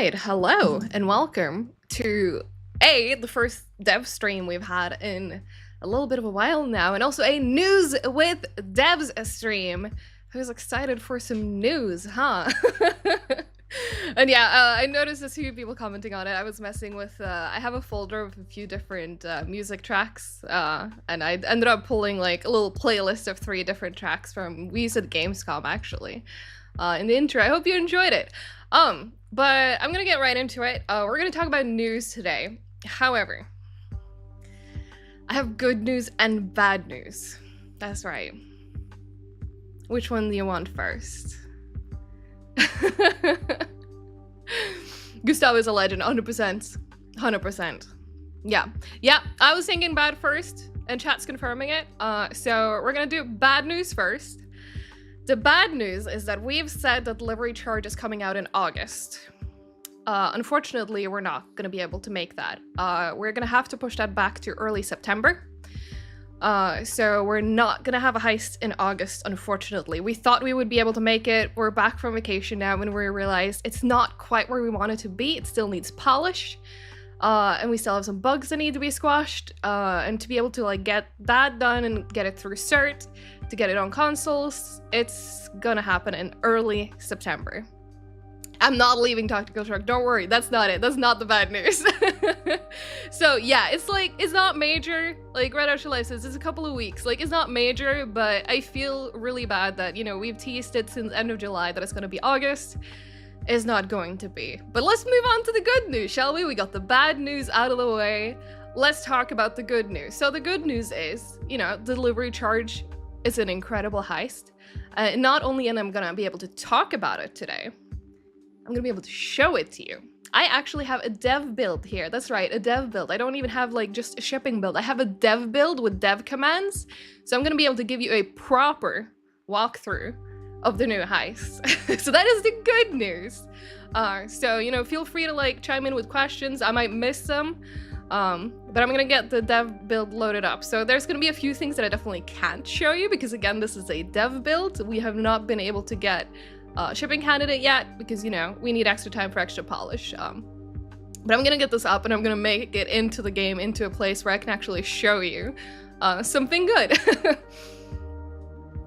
right, hello and welcome to the first dev stream we've had in a little bit of a while now, and also a news with devs stream. Who's excited for some news, huh? And yeah, I noticed a few people commenting on it. I was messing with, I have a folder of a few different music tracks, and I ended up pulling like a little playlist of 3 different tracks from we used at Gamescom actually. In the intro. I hope you enjoyed it. But I'm gonna get right into it. We're gonna talk about news today. However, I have good news and bad news. That's right. Which one do you want first? Gustav is a legend, 100%. 100%. Yeah, I was thinking bad first, and chat's confirming it. So we're gonna do bad news first. The bad news is that we've said that delivery charge is coming out in August. Unfortunately, we're not going to be able to make that. We're going to have to push that back to early September. So we're not going to have a heist in August, unfortunately. We thought we would be able to make it. We're back from vacation now and we realized it's not quite where we want it to be. It still needs polish. And we still have some bugs that need to be squashed. And to be able to like get that done and get it through cert, to get it on consoles, it's gonna happen in early September. I'm not leaving Tactical Truck, don't worry, that's not it. That's not the bad news. So yeah, it's like, it's not major. Like Red Ocean Life says, it's a couple of weeks. Like, it's not major, but I feel really bad that, you know, we've teased it since end of July that it's gonna be August. Is not going to be. But let's move on to the good news, shall we? We got the bad news out of the way. Let's talk about the good news. So the good news is, you know, the delivery charge is an incredible heist. Not only am I gonna be able to talk about it today, I'm gonna be able to show it to you. I actually have a dev build here. That's right, a dev build. I don't even have like just a shipping build. I have a dev build with dev commands. So I'm gonna be able to give you a proper walkthrough of the new heist. So that is the good news. So, you know, feel free to like chime in with questions. I might miss some, but I'm gonna get the dev build loaded up. So there's gonna be a few things that I definitely can't show you because again, this is a dev build. We have not been able to get shipping candidate yet because, you know, we need extra time for extra polish. But I'm gonna get this up and I'm gonna make it into the game, into a place where I can actually show you something good.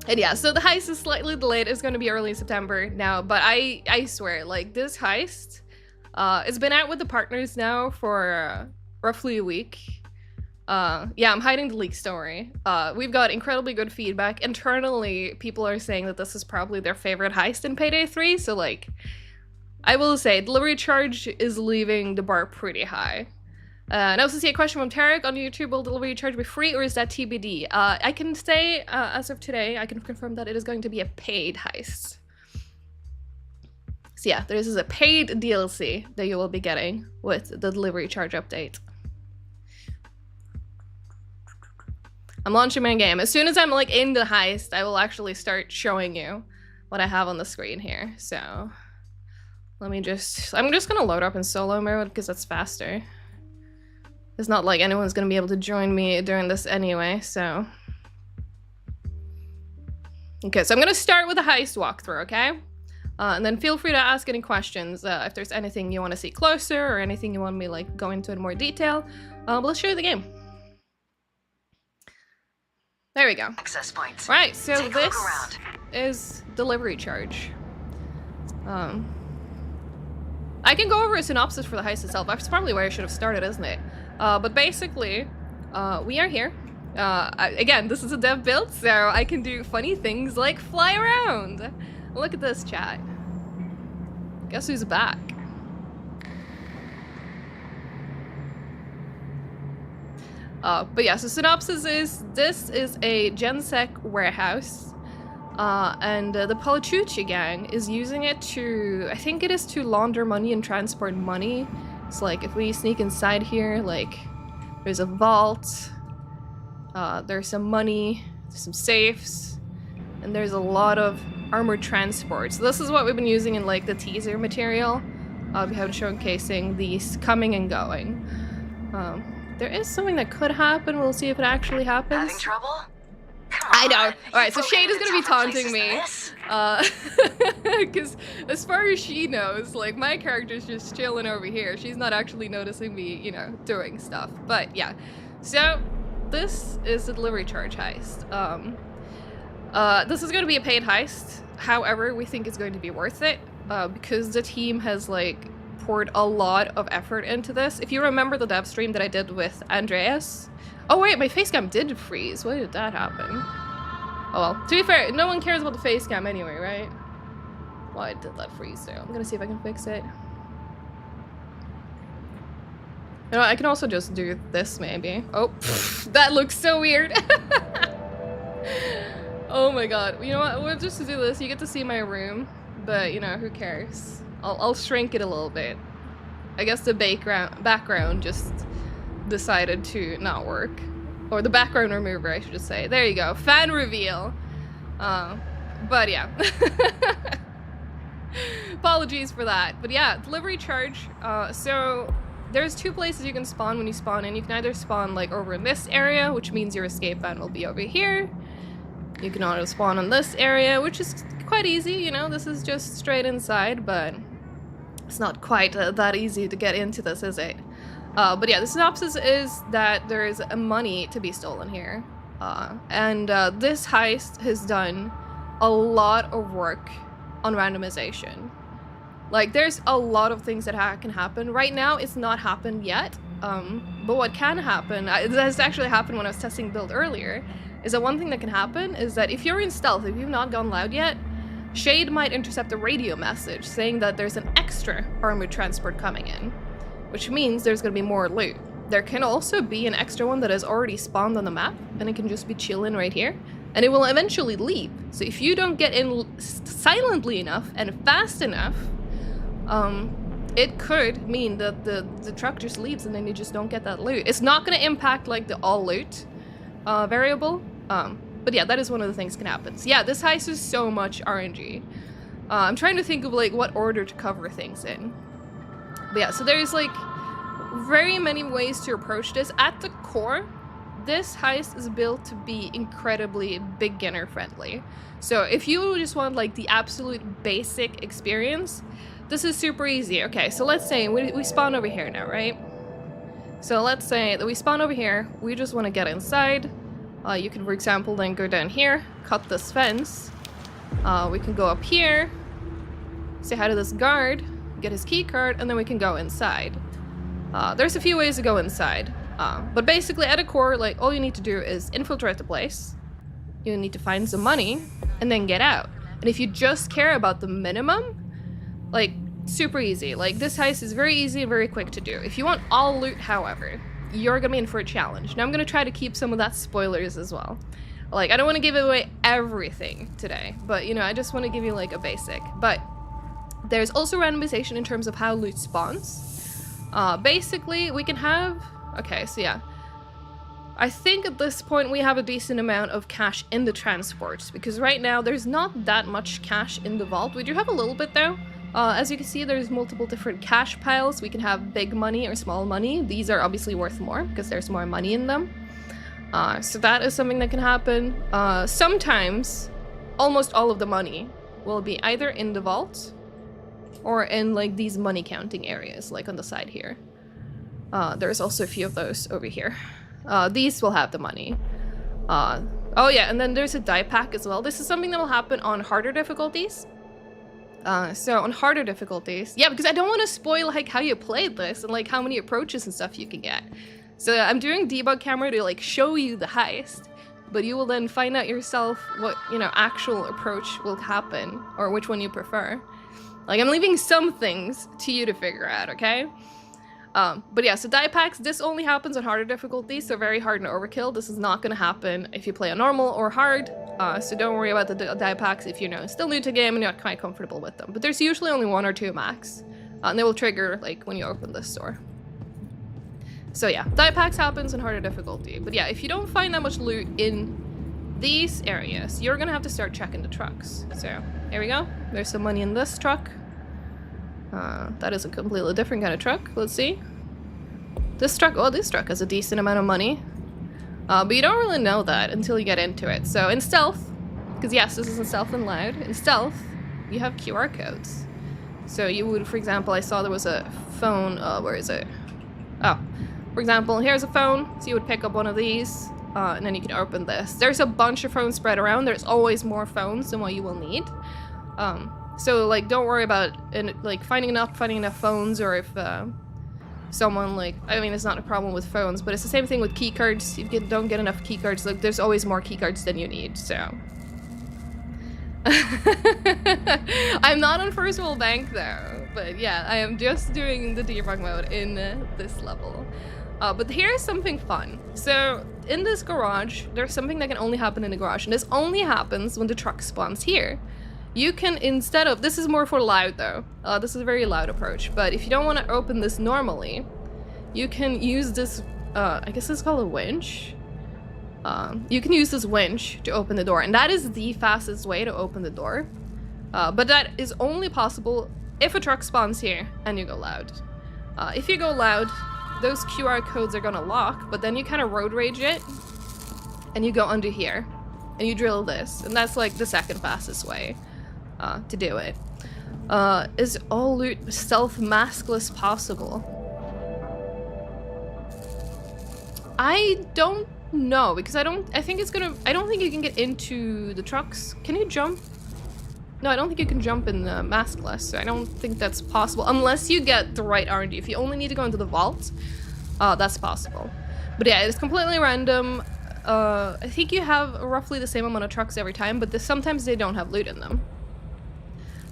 And yeah, so the heist is slightly delayed. It's going to be early September now, but I swear, like, this heist, it's been out with the partners now for roughly a week. Yeah, I'm hiding the leak story. We've got incredibly good feedback. Internally, people are saying that this is probably their favorite heist in Payday 3, so, like, I will say, delivery charge is leaving the bar pretty high. And I also see a question from Tarek on YouTube, will delivery charge be free or is that TBD? I can say, as of today, I can confirm that it is going to be a paid heist. So yeah, this is a paid DLC that you will be getting with the delivery charge update. I'm launching my game. As soon as I'm like in the heist, I will actually start showing you what I have on the screen here. So let me I'm just gonna load up in solo mode because that's faster. It's not like anyone's gonna be able to join me during this anyway, so. Okay, so I'm gonna start with a heist walkthrough, okay? And then feel free to ask any questions if there's anything you want to see closer or anything you want me like go into in more detail. But let's show you the game. There we go. Access points. Right, so this is delivery charge. I can go over a synopsis for the heist itself. That's probably where I should have started, isn't it? But basically, we are here. Again, this is a dev build, so I can do funny things like fly around. Look at this, chat. Guess who's back? But yeah, so synopsis is, this is a GenSec warehouse. And the Palachuchi gang is using it to, I think it is to launder money and transport money. So like if we sneak inside here, like there's a vault, there's some money, there's some safes, and there's a lot of armored transport. So this is what we've been using in like the teaser material. We have been showcasing these coming and going. There is something that could happen. We'll see if it actually happens. Having trouble? Come I know. Alright, so Shade is gonna be taunting me. Because as far as she knows, like, my character's just chilling over here. She's not actually noticing me, you know, doing stuff. But yeah. So, this is the delivery charge heist. This is gonna be a paid heist. However, we think it's going to be worth it. Because the team has, like, poured a lot of effort into this. If you remember the dev stream that I did with Andreas. Oh wait, my facecam did freeze. Why did that happen? Oh well, to be fair, no one cares about the facecam anyway, right? Why did that freeze there? I'm gonna see if I can fix it. You know, I can also just do this maybe. Oh, that looks so weird. Oh my god. You know what, we'll just do this. You get to see my room, but you know, who cares? I'll shrink it a little bit. I guess the background just decided to not work. Or the background remover, I should just say. There you go. Fan reveal. But yeah. Apologies for that. But yeah, delivery charge. So there's two places you can spawn when you spawn in. You can either spawn like over in this area, which means your escape van will be over here. You can auto spawn in this area, which is quite easy, you know. This is just straight inside, but it's not quite that easy to get into this, is it? But yeah, the synopsis is that there is money to be stolen here. And this heist has done a lot of work on randomization. Like, there's a lot of things that can happen. Right now, it's not happened yet. But what can happen, it has actually happened when I was testing build earlier, is that one thing that can happen is that if you're in stealth, if you've not gone loud yet, Shade might intercept a radio message saying that there's an extra armored transport coming in. Which means there's gonna be more loot. There can also be an extra one that has already spawned on the map, and it can just be chilling right here, and it will eventually leave. So if you don't get in silently enough and fast enough, it could mean that the truck just leaves and then you just don't get that loot. It's not gonna impact like the all loot variable, but yeah, that is one of the things that can happen. So yeah, this heist is so much RNG. I'm trying to think of like what order to cover things in. But yeah, so there's like very many ways to approach this. At the core, this heist is built to be incredibly beginner friendly. So if you just want like the absolute basic experience, this is super easy. Okay, so let's say we spawn over here now, right? So let's say that we spawn over here, we just want to get inside. You can, for example, then go down here, cut this fence. We can go up here, say hi to this guard, get his key card, and then we can go inside. There's a few ways to go inside, but basically at a core, like, all you need to do is infiltrate the place. You need to find some money and then get out. And if you just care about the minimum, like, super easy. Like, this heist is very easy and very quick to do. If you want all loot, however, you're gonna be in for a challenge. Now I'm gonna try to keep some of that spoilers as well. Like, I don't want to give away everything today, but you know, I just want to give you like a basic. But there's also randomization in terms of how loot spawns. Basically, we can have... Okay, so yeah. I think at this point we have a decent amount of cash in the transports, because right now there's not that much cash in the vault. We do have a little bit though. As you can see, there's multiple different cash piles. We can have big money or small money. These are obviously worth more because there's more money in them. So that is something that can happen. Sometimes, almost all of the money will be either in the vault or in like these money counting areas, like on the side here. There's also a few of those over here. These will have the money. Oh yeah, and then there's a die pack as well. This is something that will happen on harder difficulties. So on harder difficulties, yeah, because I don't want to spoil like how you played this and like how many approaches and stuff you can get. So I'm doing debug camera to like show you the heist, but you will then find out yourself what, you know, actual approach will happen or which one you prefer. Like, I'm leaving some things to you to figure out, okay? But yeah, so die packs, this only happens on harder difficulties, so very hard and overkill. This is not going to happen if you play on normal or hard, so don't worry about the die packs if you're still new to the game and you're not quite comfortable with them. But there's usually only 1 or 2 max, and they will trigger like when you open this store. So yeah, die packs happens in harder difficulty. But yeah, if you don't find that much loot in these areas, you're gonna have to start checking the trucks. So here we go. There's some money in this truck. That is a completely different kind of truck. Let's see. This truck, oh, this truck has a decent amount of money. But you don't really know that until you get into it. So in stealth, because yes, this is in stealth and loud, in stealth, you have QR codes. So you would, for example, I saw there was a phone, where is it? Oh, for example, here's a phone, so you would pick up one of these, and then you can open this. There's a bunch of phones spread around. There's always more phones than what you will need. So like, don't worry about like finding enough phones, or if someone like, I mean, it's not a problem with phones, but it's the same thing with key cards. If you don't get enough key cards, like there's always more key cards than you need. So I'm not on first world bank though, but yeah, I am just doing the debug mode in this level. But here's something fun. So in this garage, there's something that can only happen in the garage, and this only happens when the truck spawns here. You can, instead of, this is more for loud though, this is a very loud approach, but if you don't want to open this normally, you can use this, I guess it's called a winch. You can use this winch to open the door, and that is the fastest way to open the door. But that is only possible if a truck spawns here and you go loud. If you go loud, those QR codes are gonna lock, but then you kind of road rage it, and you go under here, and you drill this, and that's like the second fastest way to do it. Is all loot stealth maskless possible? I don't know, because I don't think you can get into the trucks. Can you jump? No, I don't think you can jump in the maskless, so I don't think that's possible, unless you get the right RNG. If you only need to go into the vault, that's possible. But yeah, it's completely random. I think you have roughly the same amount of trucks every time, but sometimes they don't have loot in them.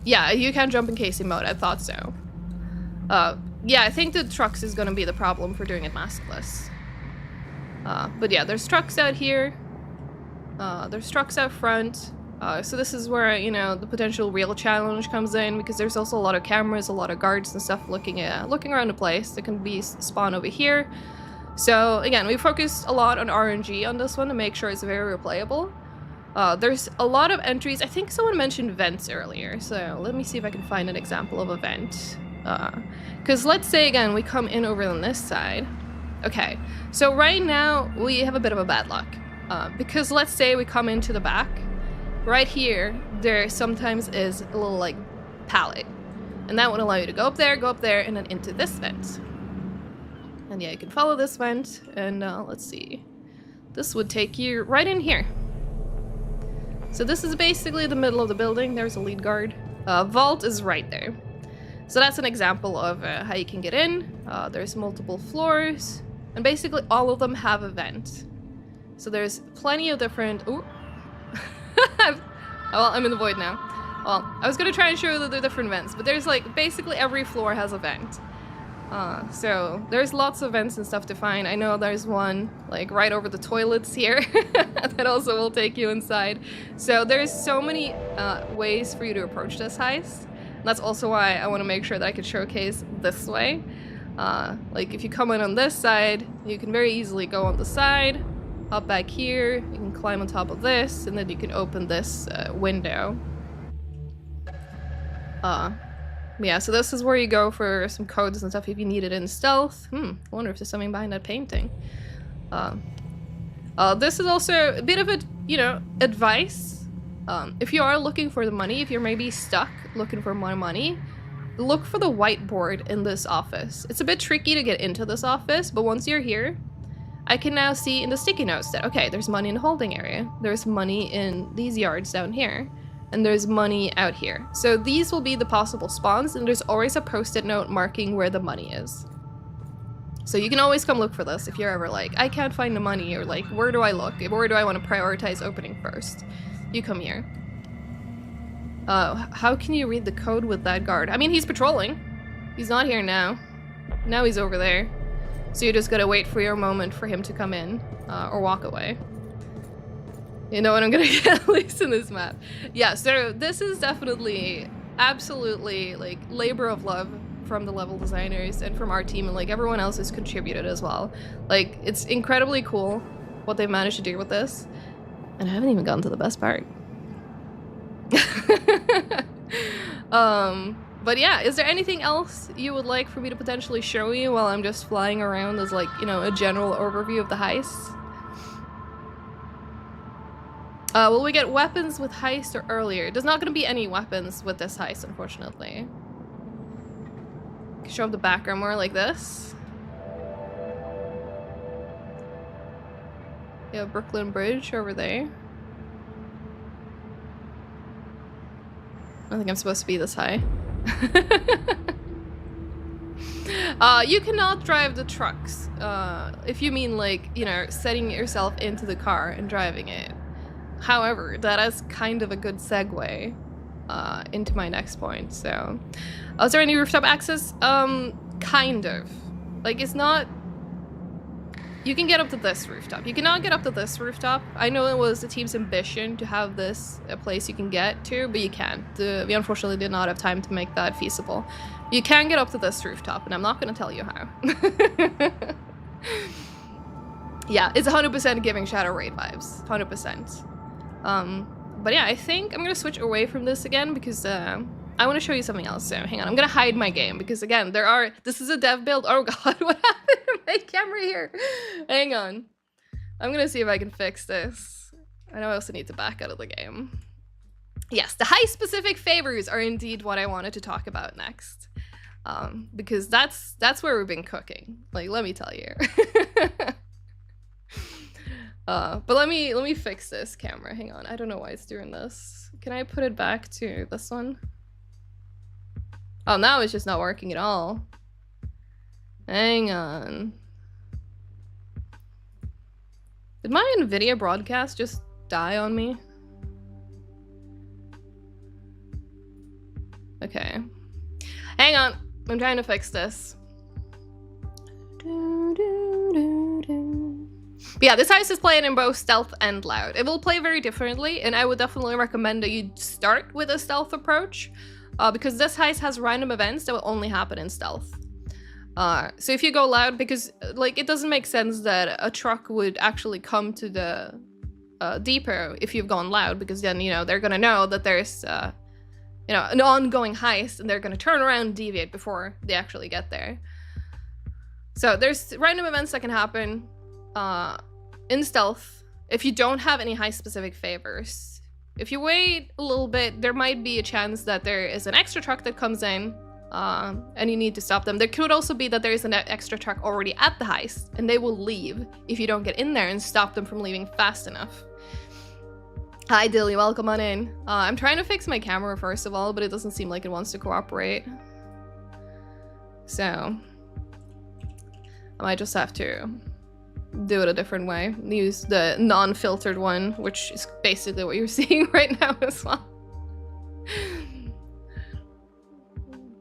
Yeah, you can jump in casing mode, I thought so. Yeah, I think the trucks is gonna be the problem for doing it maskless. But yeah, there's trucks out here. There's trucks out front. So this is where, you know, the potential real challenge comes in, because there's also a lot of cameras, a lot of guards and stuff looking around the place. There can be spawn over here. So again, we focused a lot on RNG on this one to make sure it's very replayable. There's a lot of entries. I think someone mentioned vents earlier, so let me see if I can find an example of a vent. Because let's say, again, we come in over on this side. Okay, so right now we have a bit of a bad luck. Because let's say we come into the back. Right here, there sometimes is a little, like, pallet. And that would allow you to go up there, and then into this vent. And yeah, you can follow this vent, and let's see. This would take you right in here. So this is basically the middle of the building. There's a lead guard. Vault is right there. So that's an example of how you can get in. There's multiple floors, and basically all of them have a vent. So there's plenty of different... Ooh. Well, I'm in the void now. Well, I was gonna try and show the different vents, but there's like basically every floor has a vent. So there's lots of vents and stuff to find. I know there's one like right over the toilets here that also will take you inside. So there's so many ways for you to approach this heist. And that's also why I want to make sure that I could showcase this way. Like if you come in on this side, you can very easily go on the side. Up back here, you can climb on top of this, and then you can open this window. Yeah, so this is where you go for some codes and stuff if you need it in stealth. I wonder if there's something behind that painting. This is also a bit of a, you know, advice. If you are looking for the money, if you're maybe stuck looking for more money, look for the whiteboard in this office. It's a bit tricky to get into this office, but once you're here, I can now see in the sticky notes that, okay, there's money in the holding area. There's money in these yards down here. And there's money out here. So these will be the possible spawns, and there's always a post-it note marking where the money is. So you can always come look for this if you're ever like, I can't find the money, or like, where do I look? Where do I want to prioritize opening first? You come here. How can you read the code with that guard? I mean, he's patrolling. He's not here now. Now he's over there. So you just gotta wait for your moment for him to come in, or walk away. You know what I'm gonna get at least in this map. Yeah, so this is definitely, absolutely, like, labor of love from the level designers and from our team, and like everyone else has contributed as well. Like, it's incredibly cool what they've managed to do with this. And I haven't even gotten to the best part. But yeah, is there anything else you would like for me to potentially show you while I'm just flying around as, like, you know, a general overview of the heist? Will we get weapons with Heist or earlier? There's not going to be any weapons with this Heist, unfortunately. Show up the background more like this. Yeah, Brooklyn Bridge over there. I think I'm supposed to be this high. You cannot drive the trucks. If you mean like, you know, setting yourself into the car and driving it. However, that is kind of a good segue into my next point. So, is there any rooftop access? Kind of. Like, it's not... You can get up to this rooftop. You cannot get up to this rooftop. I know it was the team's ambition to have this a place you can get to, but you can't. We unfortunately did not have time to make that feasible. You can get up to this rooftop, and I'm not going to tell you how. Yeah, it's 100% giving Shadow Raid vibes. 100%. But yeah, I think I'm going to switch away from this again because I want to show you something else. So hang on, I'm going to hide my game because again, this is a dev build. Oh god, what happened to my camera here? Hang on. I'm going to see if I can fix this. I know I also need to back out of the game. Yes, the high specific favors are indeed what I wanted to talk about next. Because that's where we've been cooking. Like, let me tell you. But let me fix this camera. Hang on. I don't know why it's doing this. Can I put it back to this one? Oh, now it's just not working at all. Hang on. Did my NVIDIA broadcast just die on me? Okay. Hang on. I'm trying to fix this. But yeah, this house is playing in both stealth and loud. It will play very differently, and I would definitely recommend that you start with a stealth approach, because this heist has random events that will only happen in stealth. So if you go loud, because like it doesn't make sense that a truck would actually come to the depot if you've gone loud, because then, you know, they're gonna know that there's you know, an ongoing heist, and they're gonna turn around and deviate before they actually get there. So there's random events that can happen in stealth if you don't have any heist specific favors. If you wait a little bit, there might be a chance that there is an extra truck that comes in and you need to stop them. There could also be that there is an extra truck already at the heist and they will leave if you don't get in there and stop them from leaving fast enough. Hi Dilly, welcome on in. I'm trying to fix my camera first of all, but it doesn't seem like it wants to cooperate. So I might just have to do it a different way. Use the non-filtered one, which is basically what you're seeing right now as well.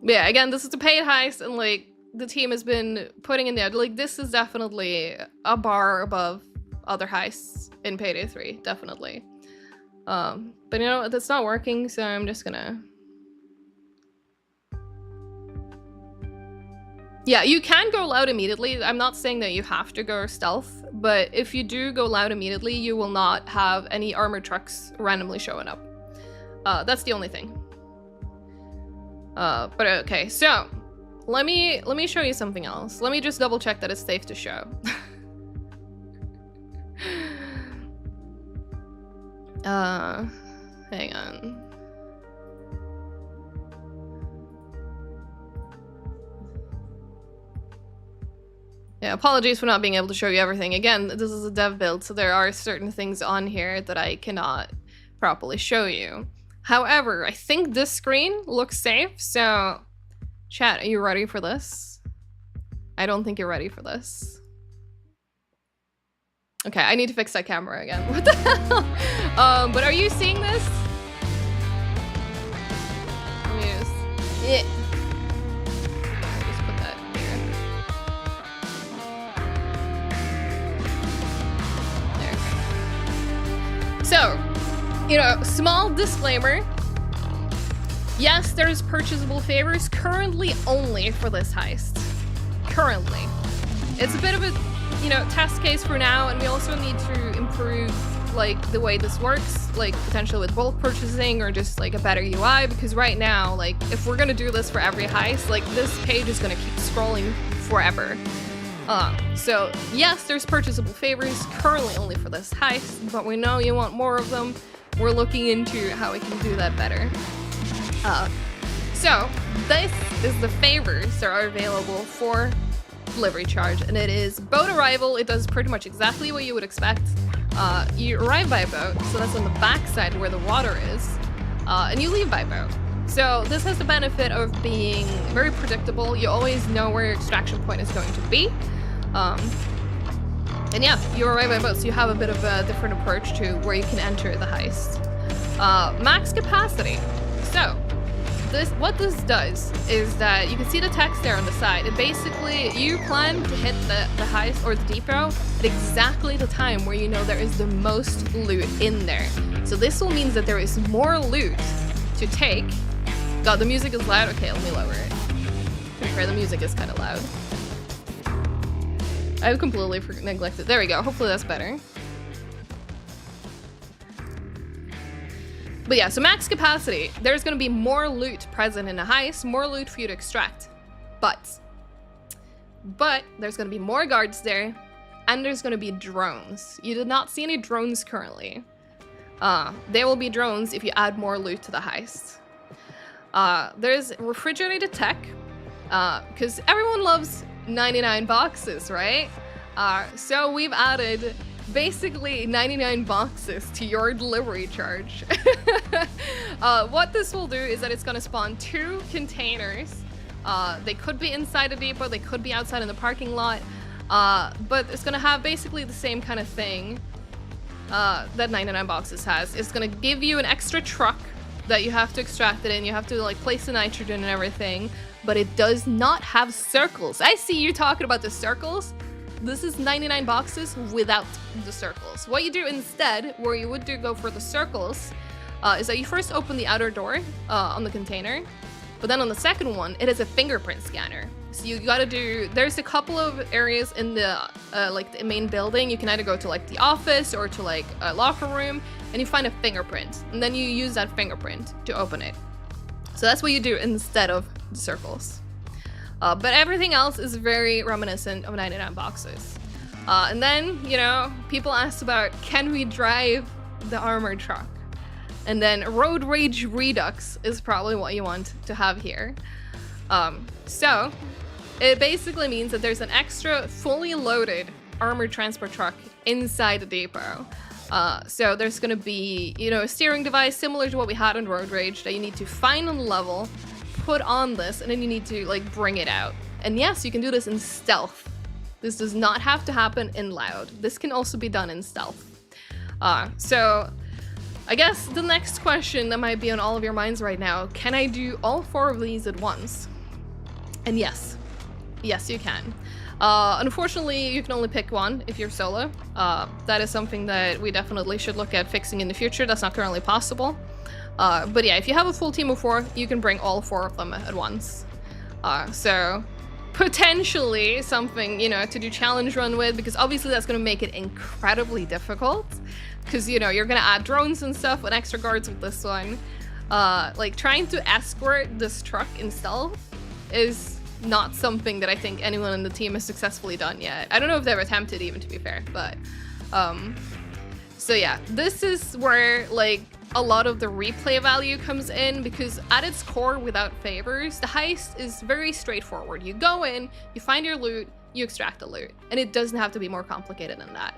Yeah, again, this is a paid heist, and like the team has been putting in there. Like, this is definitely a bar above other heists in Payday 3, definitely. But you know, that's not working, so I'm just gonna... Yeah, you can go loud immediately. I'm not saying that you have to go stealth, but if you do go loud immediately, you will not have any armored trucks randomly showing up. That's the only thing. But okay, so let me show you something else. Let me just double check that it's safe to show. Hang on. Yeah, apologies for not being able to show you everything. Again, this is a dev build, so there are certain things on here that I cannot properly show you. However, I think this screen looks safe, so chat, are you ready for this? I don't think you're ready for this. Okay, I need to fix that camera again. What the hell? But are you seeing this? Let me just... Yeah. Just put that here. There. So, you know, small disclaimer. Yes, there's purchasable favors currently only for this heist. Currently. It's a bit of a, you know, test case for now, and we also need to improve like the way this works, like potentially with bulk purchasing or just like a better UI, because right now, like if we're gonna do this for every heist, like this page is gonna keep scrolling forever. So yes, there's purchasable favors currently only for this heist, but we know you want more of them. We're looking into how we can do that better. So this is the favors that are available for delivery charge, and it is boat arrival. It does pretty much exactly what you would expect. You arrive by boat, so that's on the back side where the water is, and you leave by boat. So this has the benefit of being very predictable. You always know where your extraction point is going to be. And yeah, you arrive by boat, so you have a bit of a different approach to where you can enter the heist. Max capacity. So what this does is that you can see the text there on the side. And basically, you plan to hit the heist or the depot at exactly the time where you know there is the most loot in there. So this will mean that there is more loot to take. God, the music is loud. Okay, let me lower it. To be fair, the music is kind of loud. I've completely neglected. There we go. Hopefully that's better. But yeah, so max capacity. There's going to be more loot present in a heist, more loot for you to extract. But there's going to be more guards there, and there's going to be drones. You did not see any drones currently. There will be drones if you add more loot to the heist. There's refrigerated tech, because everyone loves 99 boxes, right? So we've added basically 99 boxes to your delivery charge. What this will do is that it's going to spawn 2 containers. They could be inside a depot, they could be outside in the parking lot, but it's going to have basically the same kind of thing that 99 boxes has. It's going to give you an extra truck that you have to extract it in. You have to like place the nitrogen and everything, but it does not have circles. I see you talking about the circles. This is 99 boxes without the circles. What you do instead, where you would go for the circles, is that you first open the outer door on the container, but then on the second one, it is a fingerprint scanner. So you gotta do, there's a couple of areas in the like the main building. You can either go to like the office or to like a locker room, and you find a fingerprint, and then you use that fingerprint to open it. So that's what you do instead of the circles. But everything else is very reminiscent of 99 boxes. And then, you know, people asked about, can we drive the armored truck? And then road rage redux is probably what you want to have here. So it basically means that there's an extra fully loaded armored transport truck inside the depot. So there's going to be, you know, a steering device similar to what we had on road rage that you need to find on the level, put on this, and then you need to like bring it out. And yes, you can do this in stealth. This does not have to happen in loud. This can also be done in stealth. So I guess the next question that might be on all of your minds right now, can I do all 4 of these at once? And yes, you can. Unfortunately, you can only pick one if you're solo. That is something that we definitely should look at fixing in the future. That's not currently possible. But yeah, if you have a full team of 4, you can bring all 4 of them at once. So potentially something, you know, to do challenge run with, because obviously that's going to make it incredibly difficult, because, you know, you're going to add drones and stuff and extra guards with this one. Like trying to escort this truck in stealth is not something that I think anyone in the team has successfully done yet. I don't know if they've attempted, even, to be fair, but so yeah, this is where like a lot of the replay value comes in, because at its core, without favors, the heist is very straightforward. You go in, you find your loot, you extract the loot, and it doesn't have to be more complicated than that.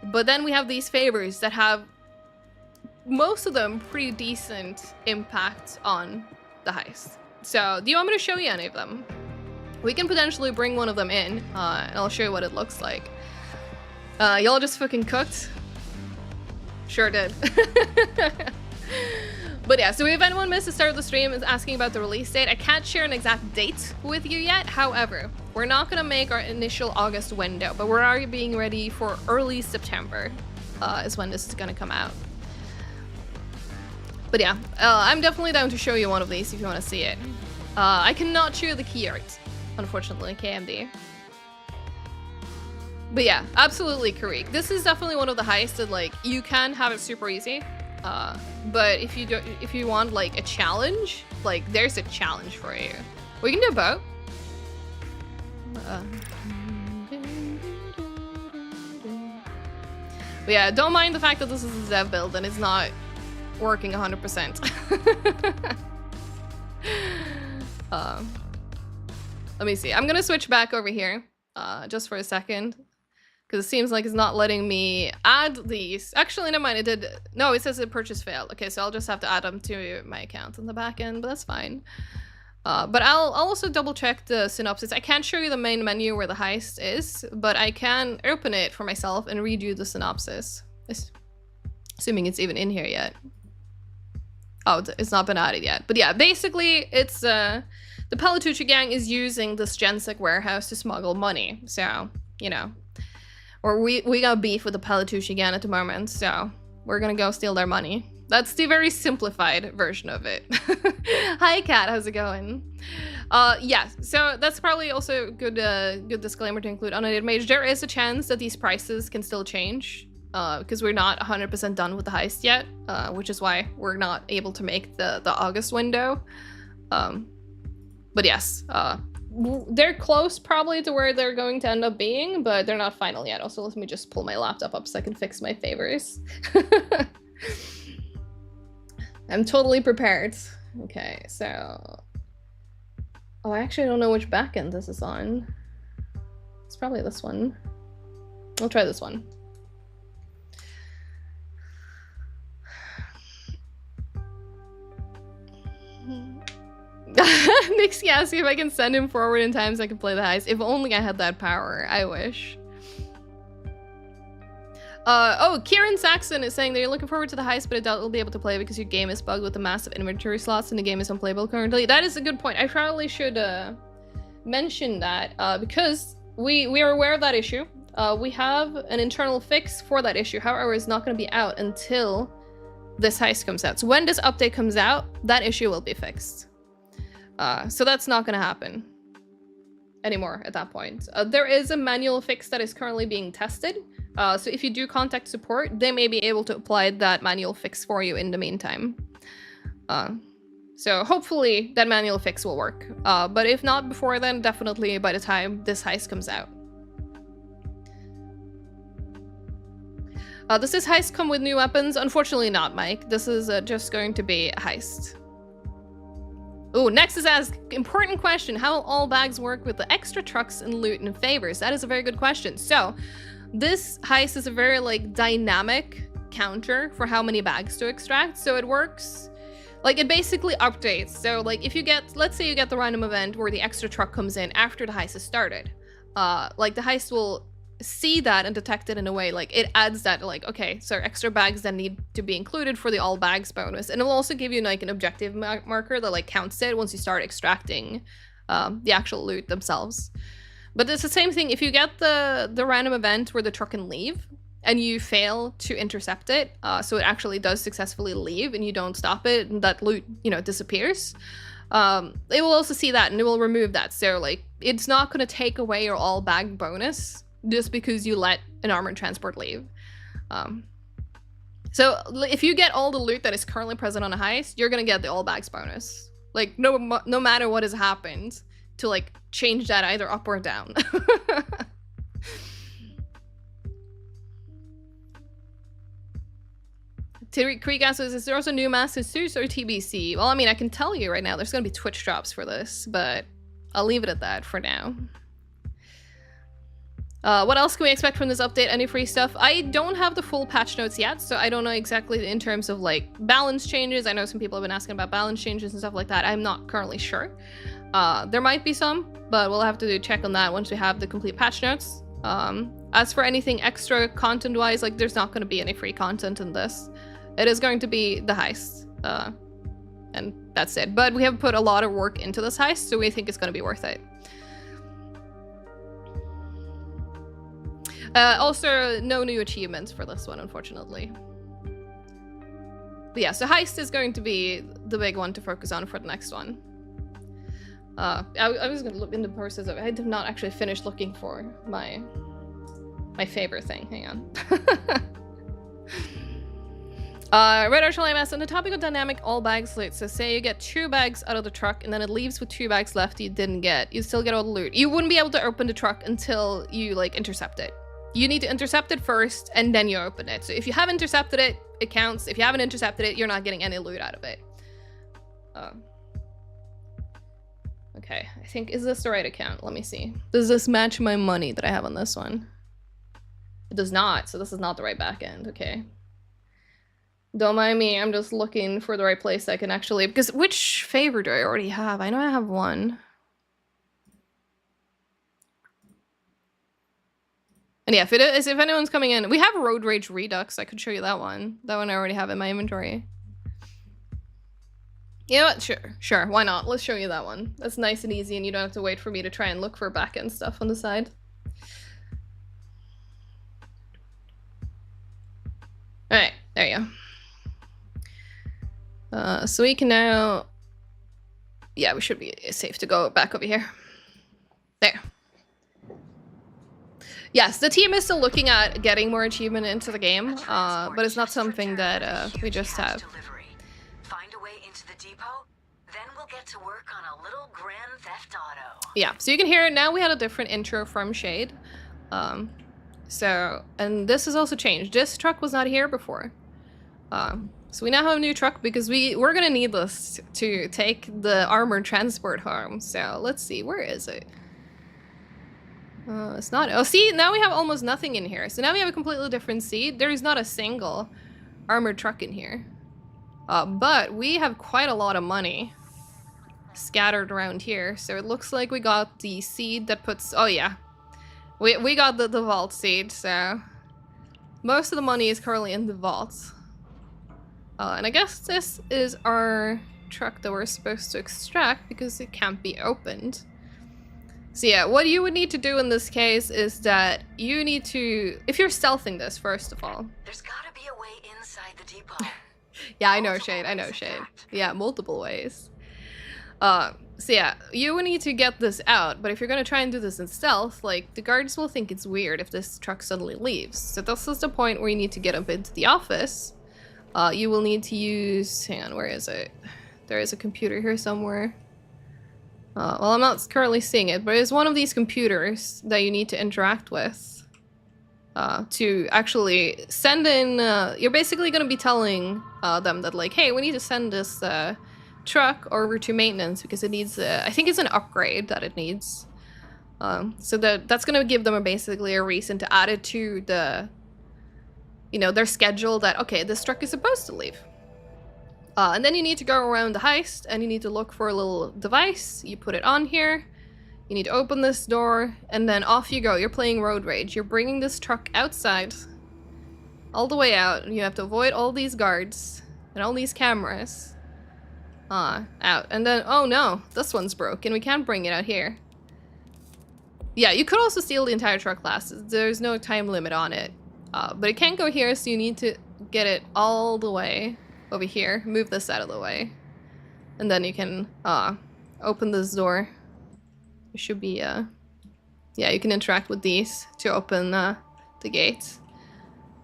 But then we have these favors that have, most of them, pretty decent impact on the heist. So do you want me to show you any of them? We can potentially bring one of them in, and I'll show you what it looks like. Y'all just fucking cooked? Sure did. But yeah, so if anyone missed the start of the stream is asking about the release date, I can't share an exact date with you yet. However, we're not gonna make our initial August window, but we're already being ready for early September is when this is gonna come out. But yeah, I'm definitely down to show you one of these if you want to see it. I cannot show you the key art, unfortunately, KMD. But yeah, absolutely Karik. This is definitely one of the heists that like you can have it super easy. But if you want like a challenge, like there's a challenge for you. We can do both. But yeah, don't mind the fact that this is a dev build and it's not working 100%. Let me see. I'm gonna switch back over here just for a second, because it seems like it's not letting me add these. Actually, never mind. It did. No, it says the purchase failed. Okay, so I'll just have to add them to my account in the back end, but that's fine. But I'll also double check the synopsis. I can't show you the main menu where the heist is, but I can open it for myself and read you the synopsis. Assuming it's even in here yet. Oh, it's not been added yet. But yeah, basically, it's the Palatucci gang is using this Gensec warehouse to smuggle money. So, you know, or we got beef with the Palatucci gang at the moment, so we're gonna go steal their money. That's the very simplified version of it. Hi, Kat. How's it going? Yeah, so that's probably also a good disclaimer to include on an mage. There is a chance that these prices can still change because we're not 100% done with the heist yet, which is why we're not able to make the August window. But yes, they're close probably to where they're going to end up being, but they're not final yet. Also, let me just pull my laptop up so I can fix my favors. I'm totally prepared. Okay, so... Oh, I actually don't know which backend this is on. It's probably this one. I'll try this one. Nixie asked me if I can send him forward in time so I can play the heist. If only I had that power. I wish. Oh, Kieran Saxon is saying that you're looking forward to the heist, but I doubt we'll be able to play because your game is bugged with the massive inventory slots and the game is unplayable currently. That is a good point. I probably should mention that because we are aware of that issue. We have an internal fix for that issue. However, it's not going to be out until this heist comes out. So when this update comes out, that issue will be fixed. So that's not going to happen anymore at that point. There is a manual fix that is currently being tested. So if you do contact support, they may be able to apply that manual fix for you in the meantime. So hopefully that manual fix will work. But if not before then, definitely by the time this heist comes out. Does this heist come with new weapons? Unfortunately not, Mike. This is just going to be a heist. Ooh, Nexus asks, important question, how will all bags work with the extra trucks and loot and favors? That is a very good question. So, this heist is a very, like, dynamic counter for how many bags to extract. So it works, like, it basically updates. So, like, if you get, let's say you get the random event where the extra truck comes in after the heist has started. Like, the heist will see that and detect it in a way, like, it adds that, like, okay, so extra bags then need to be included for the all bags bonus. And it will also give you, like, an objective marker that, like, counts it once you start extracting the actual loot themselves. But it's the same thing. If you get the random event where the truck can leave and you fail to intercept it, so it actually does successfully leave and you don't stop it and that loot, you know, disappears, it will also see that and it will remove that. So, like, it's not going to take away your all bag bonus just because you let an armored transport leave. So if you get all the loot that is currently present on a heist, you're going to get the all bags bonus. Like, no matter what has happened, to, like, change that either up or down. Creek asks, is there also new Master Suits or TBC? Well, I mean, I can tell you right now, there's gonna be Twitch drops for this, but I'll leave it at that for now. What else can we expect from this update? Any free stuff? I don't have the full patch notes yet, so I don't know exactly in terms of, like, balance changes. I know some people have been asking about balance changes and stuff like that. I'm not currently sure. There might be some, but we'll have to check on that once we have the complete patch notes. As for anything extra content-wise, like, there's not going to be any free content in this. It is going to be the heist, and that's it. But we have put a lot of work into this heist, so we think it's going to be worth it. Also, no new achievements for this one, unfortunately. But yeah, so heist is going to be the big one to focus on for the next one. I was gonna look in the process of, I have not actually finished looking for my favorite thing. Hang on. Red Archer MS, on the topic of dynamic all bags loot, so say you get 2 bags out of the truck and then it leaves with 2 bags left you didn't get, you still get all the loot. You wouldn't be able to open the truck until you, like, intercept it. You need to intercept it first, and then you open it. So if you have intercepted it, it counts. If you haven't intercepted it, you're not getting any loot out of it. Okay, I think, is this the right account? Let me see. Does this match my money that I have on this one? It does not, so this is not the right backend. Okay. Don't mind me, I'm just looking for the right place I can actually... Because which favor do I already have? I know I have one. And yeah, if anyone's coming in... We have Road Rage Redux, I could show you that one. That one I already have in my inventory. You know what? Sure, why not? Let's show you that one. That's nice and easy, and you don't have to wait for me to try and look for back-end stuff on the side. Alright, there you go. So we can now... Yeah, we should be safe to go back over here. There. Yes, the team is still looking at getting more achievement into the game, but it's not something that we just have. Find a way into the depot, then we'll get to work on a little Grand Theft Auto. Yeah, so you can hear it now. We had a different intro from Shade. So, and this has also changed. This truck was not here before. So we now have a new truck because we're gonna need this to take the armored transport home. So let's see, where is it? It's not, oh see, now we have almost nothing in here. So now we have a completely different seed. There is not a single armored truck in here. But we have quite a lot of money scattered around here. So it looks like we got the seed that puts, oh yeah. We got the vault seed, so most of the money is currently in the vault. And I guess this is our truck that we're supposed to extract because it can't be opened. So yeah, what you would need to do in this case is that you need to, if you're stealthing this, first of all. There's gotta be a way inside the depot. Yeah, I know, Shade, I know, Shade. Yeah, multiple ways. So yeah, you will need to get this out, but if you're gonna try and do this in stealth, like, the guards will think it's weird if this truck suddenly leaves. So this is the point where you need to get up into the office. You will need to use, hang on, where is it? There is a computer here somewhere. Well, I'm not currently seeing it, but it's one of these computers that you need to interact with. To actually send in, you're basically gonna be telling them that, like, hey, we need to send this truck over to maintenance because it needs, I think it's an upgrade that it needs. So that's gonna give them basically a reason to add it to the, you know, their schedule that, okay, this truck is supposed to leave. And then you need to go around the heist and you need to look for a little device. You put it on here. You need to open this door and then off you go. You're playing Road Rage. You're bringing this truck outside, all the way out. And you have to avoid all these guards and all these cameras. Out. And then, oh no, this one's broken. We can't bring it out here. Yeah, you could also steal the entire truck class. There's no time limit on it. But it can't go here, so you need to get it all the way over here. Move this out of the way. And then you can open this door. It should be, yeah, you can interact with these to open the gates.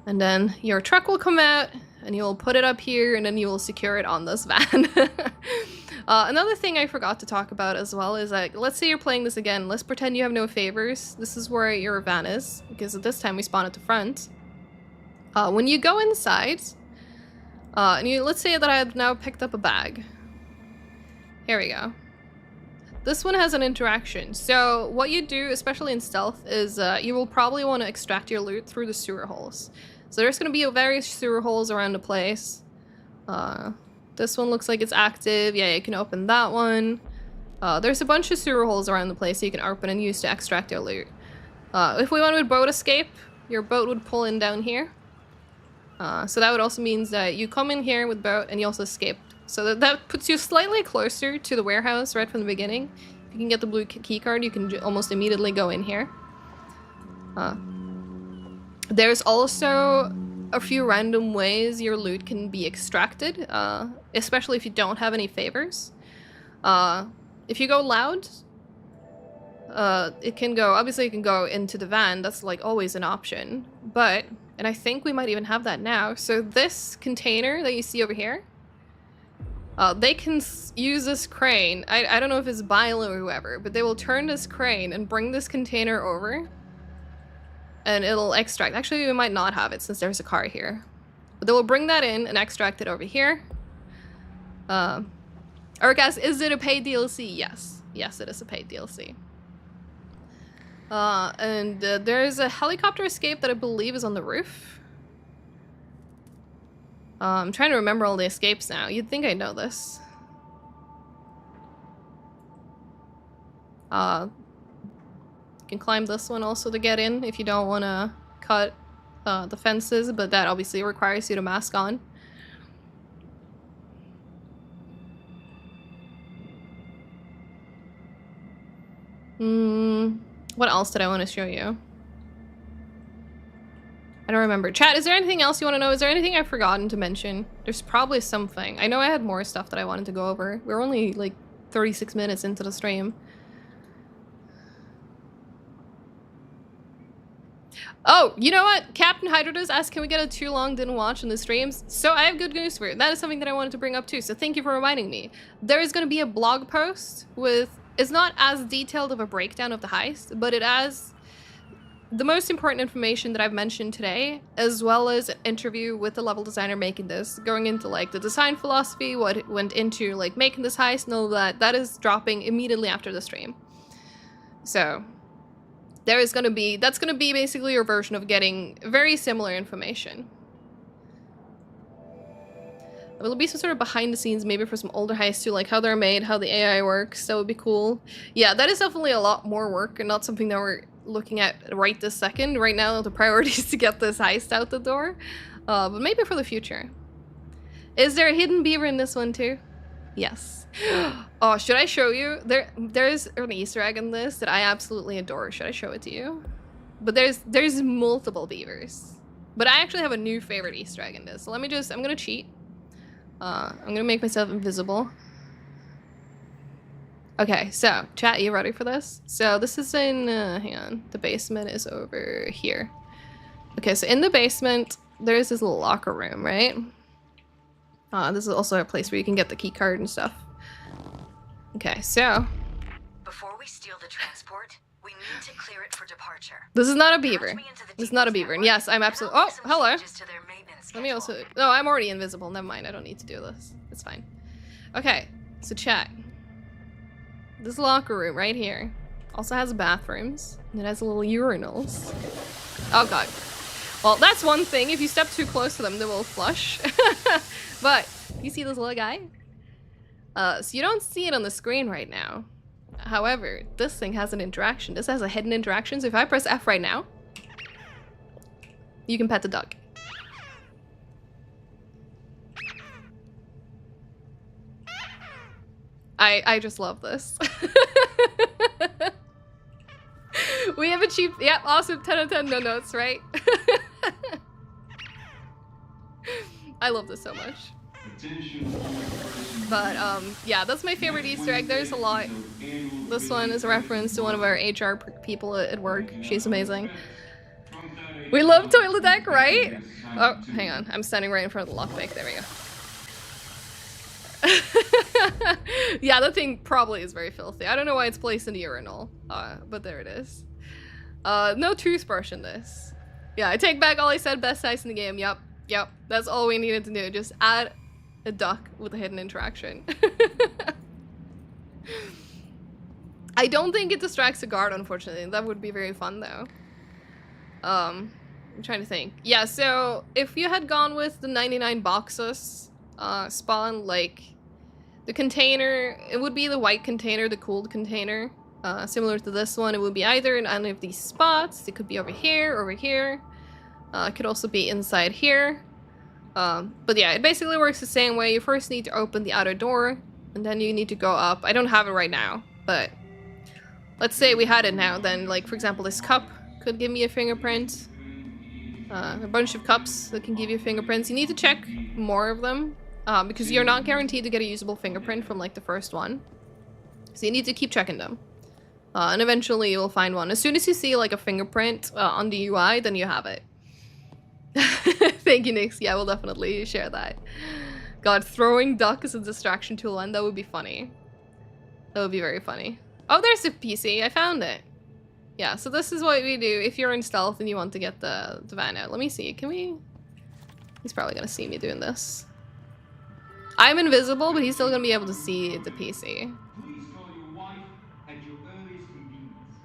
And then your truck will come out, and you'll put it up here, and then you will secure it on this van. Another thing I forgot to talk about as well is that, let's say you're playing this again. Let's pretend you have no favors. This is where your van is, because at this time we spawn at the front. When you go inside, and let's say that I've now picked up a bag. Here we go. This one has an interaction. So what you do, especially in stealth, is you will probably want to extract your loot through the sewer holes. So there's going to be various sewer holes around the place. This one looks like it's active. Yeah, you can open that one. There's a bunch of sewer holes around the place you can open and use to extract your loot. If we went with boat escape, your boat would pull in down here. So that would also mean that you come in here with boat and you also escape. So that puts you slightly closer to the warehouse right from the beginning. If you can get the blue key card, you can almost immediately go in here. There's also a few random ways your loot can be extracted, especially if you don't have any favors. If you go loud, it can go, obviously it can go into the van, that's like always an option, but, and I think we might even have that now, so this container that you see over here, they can use this crane, I don't know if it's Bilo or whoever, but they will turn this crane and bring this container over. and it'll extract. Actually, we might not have it since there's a car here. But they will bring that in and extract it over here. Urgas, is it a paid DLC? Yes. Yes, it is a paid DLC. And there's a helicopter escape that I believe is on the roof. I'm trying to remember all the escapes now. You'd think I know this. You can climb this one also to get in if you don't want to cut the fences, but that obviously requires you to mask on. What else did I want to show you? I don't remember. Chat, is there anything else you want to know? Is there anything I've forgotten to mention? There's probably something. I know I had more stuff that I wanted to go over. We're only like 36 minutes into the stream. Oh, you know what? Captain Hydrodus asked, can we get a too long didn't watch in the streams? So I have good news for you. That is something that I wanted to bring up too. So thank you for reminding me. There is going to be a blog post with, it's not as detailed of a breakdown of the heist, but it has the most important information that I've mentioned today, as well as an interview with the level designer making this, going into like the design philosophy, what went into like making this heist and all that. That is dropping immediately after the stream. So there is going to be, that's going to be basically your version of getting very similar information. There will be some sort of behind the scenes maybe for some older heists too, like how they're made, how the AI works. That would be cool. Yeah, that is definitely a lot more work and not something that we're looking at right this second. Right now the priority is to get this heist out the door. But maybe for the future. Is there a hidden beaver in this one too? Yes. Oh, should I show you? There's an Easter egg in this that I absolutely adore. Should I show it to you? But there's multiple beavers. But I actually have a new favorite Easter egg in this. So let me just, I'm gonna cheat. I'm gonna make myself invisible. Okay, so chat, you ready for this? So this is in, hang on, the basement is over here. Okay, so in the basement, there's this little locker room, right? This is also a place where you can get the key card and stuff. Okay, so before we steal the transport, we need to clear it for departure. This is not a beaver. This is not a beaver. And yes, I'm absolutely. Oh, hello. Let me also. No, I'm already invisible. Never mind. I don't need to do this. It's fine. Okay, so check. This locker room right here also has bathrooms. And it has little urinals. Oh god. Well, that's one thing. If you step too close to them, they will flush. But you see this little guy? So you don't see it on the screen right now. However, this thing has an interaction. This has a hidden interaction. So if I press F right now, you can pet the dog. I just love this. We have achieved, yep, awesome, 10 out of 10, no notes, right? I love this so much. But, yeah, that's my favorite Easter egg. There's a lot. This one is a reference to one of our HR people at work. She's amazing. We love toilet deck, right? Oh, hang on. I'm standing right in front of the lockpick. There we go. Yeah, that thing probably is very filthy. I don't know why it's placed in the urinal, but there it is. No toothbrush in this. Yeah, I take back all I said. Best heist in the game. Yep. That's all we needed to do. Just add a duck with a hidden interaction. I don't think it distracts a guard, unfortunately. That would be very fun, though. I'm trying to think. Yeah, so if you had gone with the 99 boxes spawn, like the container, it would be the white container, the cooled container. Similar to this one, it would be either in any of these spots. It could be over here. It could also be inside here. But yeah, it basically works the same way. You first need to open the outer door, and then you need to go up. I don't have it right now, but let's say we had it now. Then, like, for example, this cup could give me a fingerprint. A bunch of cups that can give you fingerprints. You need to check more of them, because you're not guaranteed to get a usable fingerprint from, like, the first one. So you need to keep checking them. And eventually you will find one. As soon as you see, like, a fingerprint on the UI, then you have it. Thank you, Nix. Yeah, we'll definitely share that. God, throwing duck as a distraction tool, and that would be funny. That would be very funny. Oh, there's a PC. I found it. Yeah, so this is what we do if you're in stealth and you want to get the van out. Let me see. Can we... He's probably gonna see me doing this. I'm invisible, but he's still gonna be able to see the PC. Please call your wife at your earliest convenience.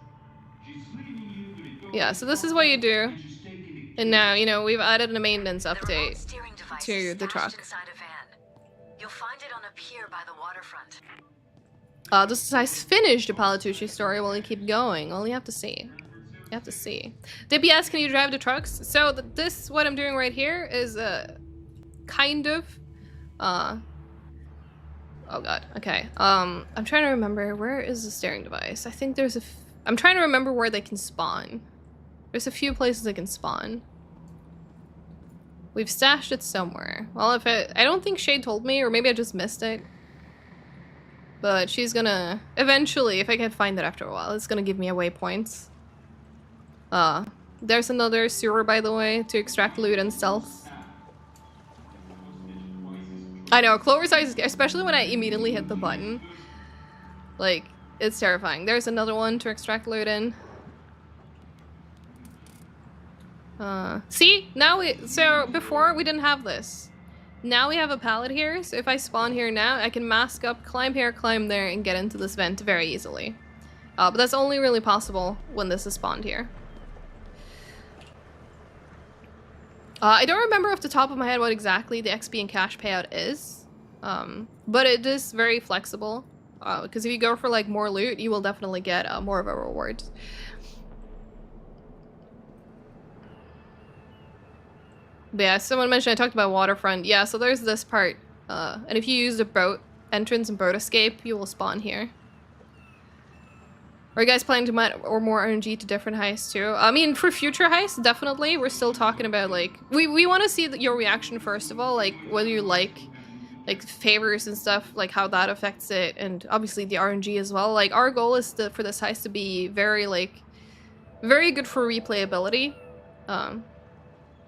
She's leaving you to the Yeah, so this is what you do. and she's taking the And now, you know, we've added a maintenance The remote update steering device to is the stashed truck. inside a van. You'll find it on a pier by the waterfront. This is I finished the Palatucci story. Well, you keep going. Well, you have to see. You have to see. DPS, can you drive the trucks? So this, what I'm doing right here is kind of, oh god, okay. I'm trying to remember, where is the steering device? I think there's I'm trying to remember where they can spawn. There's a few places they can spawn. We've stashed it somewhere. Well, if I don't think Shade told me, or maybe I just missed it. But she's gonna, eventually, if I can find it after a while, it's gonna give me a waypoint. There's another sewer, by the way, to extract loot and stealth. I know, Clover's eyes, especially when I immediately hit the button. Like, it's terrifying. There's another one to extract loot in. See? Now so before we didn't have this. Now we have a pallet here, so if I spawn here now, I can mask up, climb here, climb there, and get into this vent very easily. But that's only really possible when this is spawned here. I don't remember off the top of my head what exactly the XP and cash payout is. But it is very flexible. Because if you go for like more loot, you will definitely get more of a reward. But yeah, someone mentioned I talked about waterfront. Yeah, so there's this part. And if you use the boat entrance and boat escape, you will spawn here. Are you guys planning to add or more RNG to different heists too? I mean, for future heists, definitely. We're still talking about like we want to see your reaction first of all, like whether you like favors and stuff, like how that affects it, and obviously the RNG as well. Like our goal is for this heist to be very good for replayability.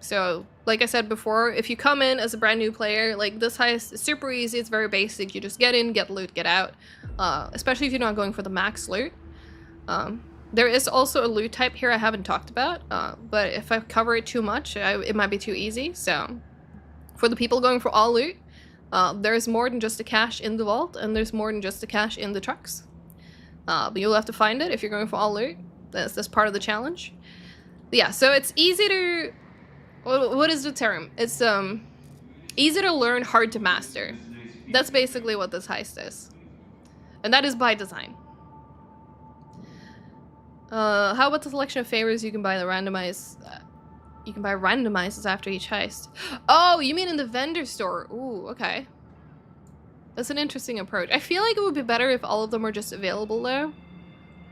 So like I said before, if you come in as a brand new player, like this heist is super easy. It's very basic. You just get in, get loot, get out. Especially if you're not going for the max loot. There is also a loot type here I haven't talked about, but if I cover it too much, it might be too easy. So for the people going for all loot, there's more than just the cash in the vault, and there's more than just the cash in the trucks. But you'll have to find it if you're going for all loot. That's part of the challenge. But yeah, so it's easy to... What is the term? It's easy to learn, hard to master. That's basically what this heist is. And that is by design. How about the selection of favors you can buy the randomized... you can buy randomizers after each heist. Oh, you mean in the vendor store? Ooh, okay. That's an interesting approach. I feel like it would be better if all of them were just available though.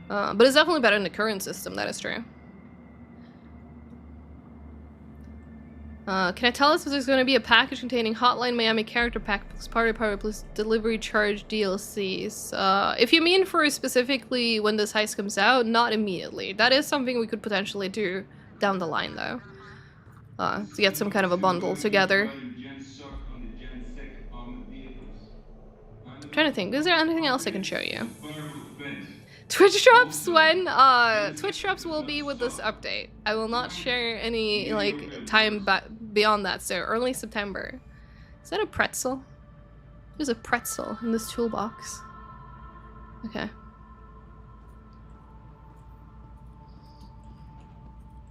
But it's definitely better in the current system, that is true. Can I tell us if there's going to be a package containing Hotline Miami character pack plus party power plus delivery charge DLCs? If you mean for specifically when this heist comes out, not immediately. That is something we could potentially do down the line though. To get some kind of a bundle together. I'm trying to think, is there anything else I can show you? Twitch drops when? Twitch drops will be with this update. I will not share any, like, time beyond that, so early September. Is that a pretzel? There's a pretzel in this toolbox. Okay.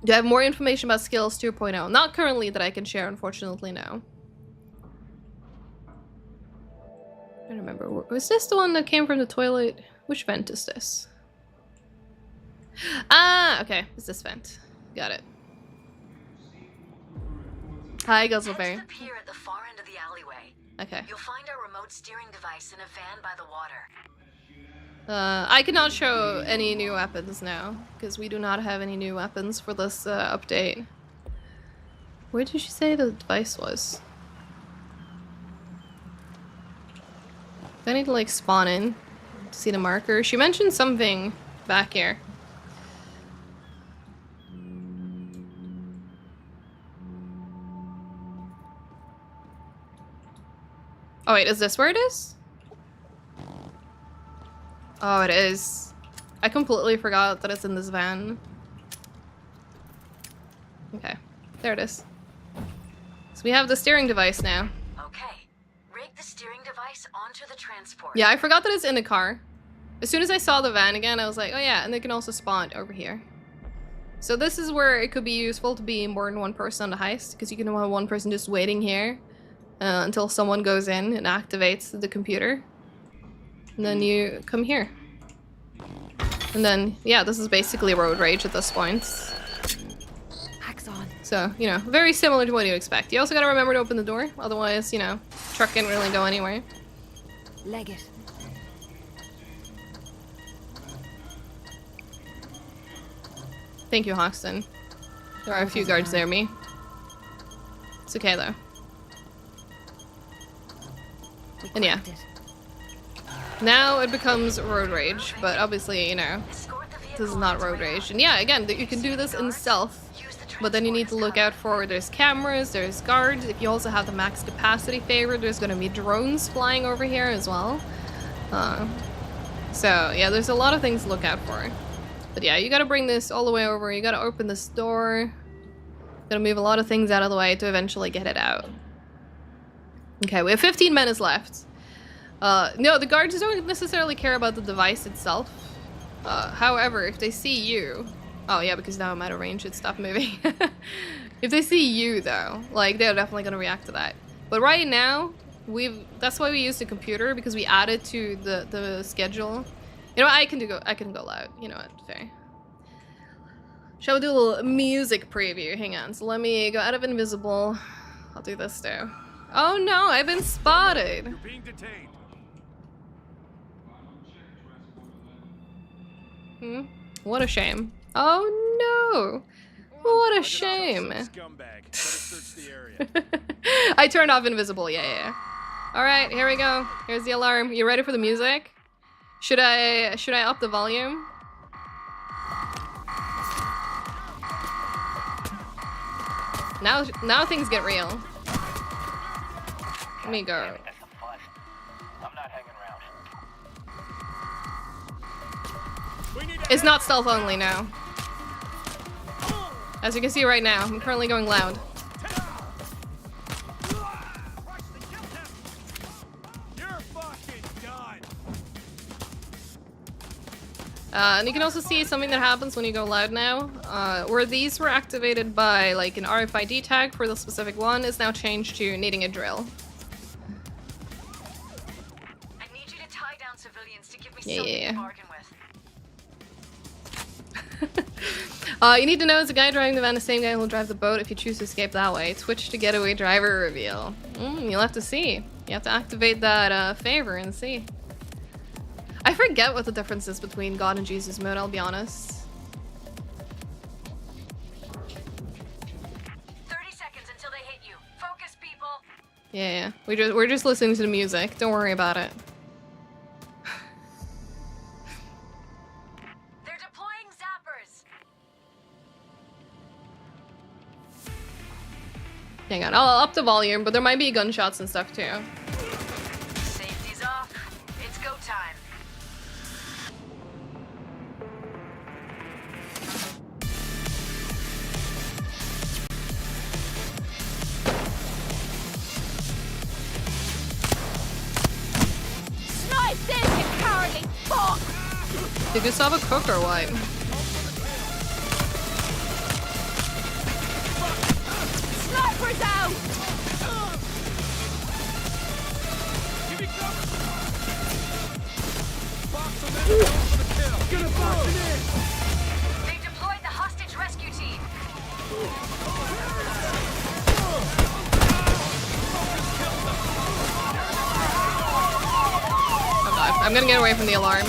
Do I have more information about Skills 2.0? Not currently that I can share, unfortunately, no. I don't remember. Was this the one that came from the toilet? Which vent is this? Ah, okay. It's this vent. Got it. Hi, Guzzleberry. Head to the pier at the far end of the alleyway. Okay. You'll find our remote steering device in a van by the water. I cannot show any new weapons now, because we do not have any new weapons for this update. Where did she say the device was? I need to like spawn in to see the marker. She mentioned something back here. Oh wait, is this where it is? Oh, it is. I completely forgot that it's in this van. Okay, there it is. So we have the steering device now. Okay. Rig the steering device onto the transport. Yeah, I forgot that it's in the car. As soon as I saw the van again, I was like, oh yeah, and they can also spawn over here. So this is where it could be useful to be more than one person on the heist, because you can have one person just waiting here until someone goes in and activates the computer. And then you come here. And then, yeah, this is basically road rage at this point. So, you know, very similar to what you expect. You also gotta remember to open the door, otherwise, you know, truck can't really go anywhere. Leg it. Thank you, Hoxton. There are a few guards near me. It's okay, though. And yeah. Now it becomes road rage, but obviously, you know, this is not road rage. And yeah, again, you can do this in stealth, but then you need to look out for, there's cameras, there's guards. If you also have the max capacity favored, there's going to be drones flying over here as well. So yeah, there's a lot of things to look out for. But yeah, you gotta bring this all the way over, you gotta open this door. Gotta move a lot of things out of the way to eventually get it out. Okay, we have 15 minutes left. No, the guards don't necessarily care about the device itself. However, if they see you... Oh yeah, because now I'm out of range, it stopped moving. If they see you though, like, they're definitely gonna react to that. But right now, that's why we use the computer, because we added to the schedule. You know, I can go loud. You know what? Fair. Shall we do a little music preview? Hang on. So let me go out of invisible. I'll do this too. Oh no, I've been spotted. You're being detained. What a shame. Oh no. What a shame. Scumbag. Search the area. I turned off invisible. Yeah. All right, here we go. Here's the alarm. You ready for the music? Should I up the volume? Now things get real. Let me go. I'm not hanging around. It's not stealth only now. As you can see right now, I'm currently going loud. And you can also see something that happens when you go loud now. Where these were activated by like an RFID tag for the specific one is now changed to needing a drill. I need you to tie down civilians to give me something to bargain with. You need to know is the guy driving the van the same guy who will drive the boat if you choose to escape that way. Twitch to getaway driver reveal. You'll have to see. You have to activate that favor and see. I forget what the difference is between God and Jesus mode, I'll be honest. 30 seconds until they hit you. Focus, people. Yeah. We're just listening to the music. Don't worry about it. They're deploying zappers. Hang on, I'll up the volume, but there might be gunshots and stuff too. Safety's off. It's go time. Snipe this, you cowardly fuck! Did you solve a cook or what? Sniper's out! Give me cover. Box them in for the kill. Gonna box it in. They deployed the hostage rescue team. Oh god, I'm gonna get away from the alarm.